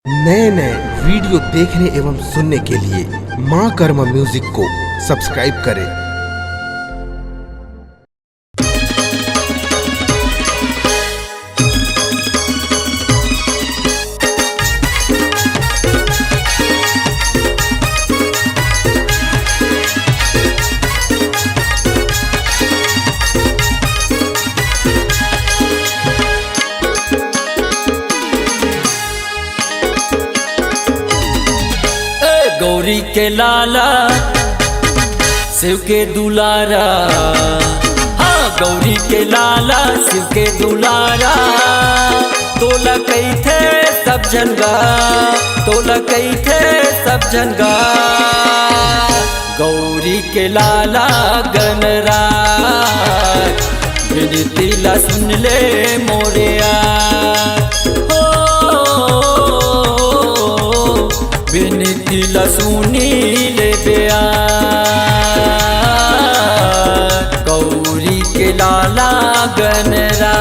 नए नए वीडियो देखने एवं सुनने के लिए माँ कर्मा म्यूजिक को सब्सक्राइब करें। गौरी के लाला शिव के दुलारा, हाँ गौरी के लाला शिव के दुलारा। तोला कई थे सब जनगा, तोला कई थे सब जनगा। गौरी के लाला गणराज विनती ला सुन ले मोरिया। विनती ला सुनी ले बेया। गौरी के लाला गणराज।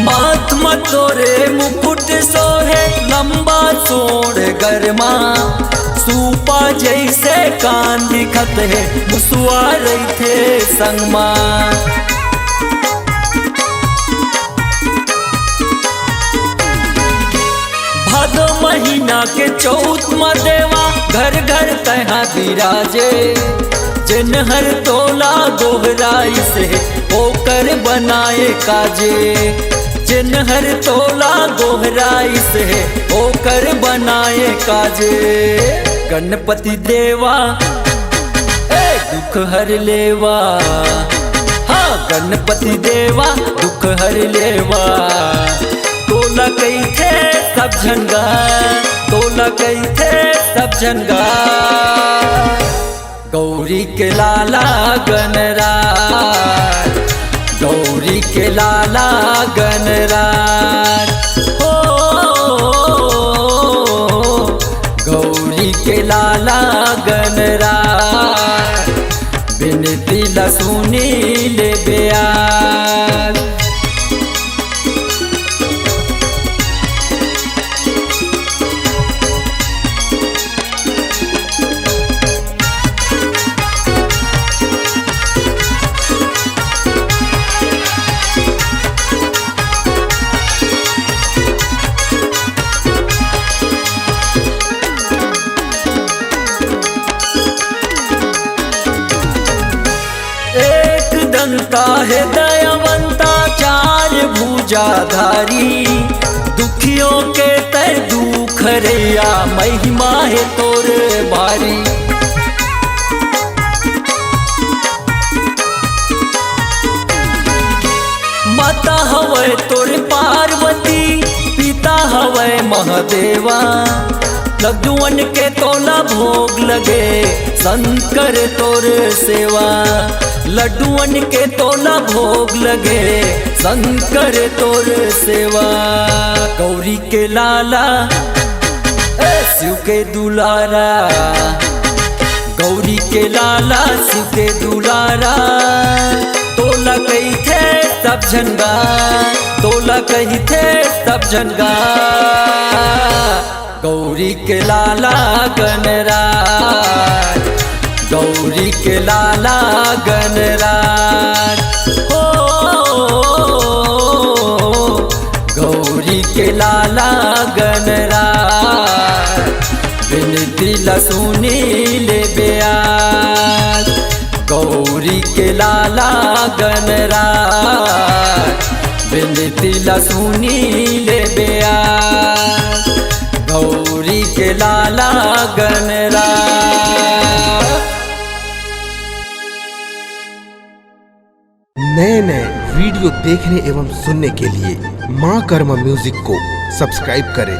महात्मा तोरे मुकुट सोहे लंबा सोड़ गरमा। सूपा जैसे कान दिखत है मुसुआ रही थे संगमा। भादो महीना के चौथ में देवा घर घर तहाँ विराजे। जिन हर तोला दोहराई से होकर बनाए काजे। जिन हर तोला दोहराई से होकर बनाए काजे। गणपति देवा दुख हर लेवा, हाँ गणपति देवा दुख हर लेवा। तोला कई थे सब झंगा, तोला कई थे सब झंगा। गौरी के लाला गणराज, गौरी के लाला गणराज। हो गौरी के लाला गणराज विनती ला सुनी ले बेया। दंता है दयावंता चार भुजाधारी। दुखियों के तर दुख रैया महिमा है तोरे भारी। माता हवै तोरे पार्वती, पिता हवै महादेवा। लड्डुअन के तोला भोग लगे शंकर तोरे सेवा। लड्डुअन के तोला भोग लगे शंकर तोर सेवा। गौरी के लाला शिव के दुलारा, गौरी के लाला शिव के दुलारा। तोला कही थे सब झंगा, तोला कही थे सब झंगा। गौरी के लाला गणराज, गौरी के लाला गणराज। हो गौरी के लाला गणराज विनती ला सुनी ले बेया। गौरी के लाला गणराज विनती ला सुनी ले बेया। गौरी के लाला गणराज। नए नए वीडियो देखने एवं सुनने के लिए माँ कर्मा म्यूजिक को सब्सक्राइब करें।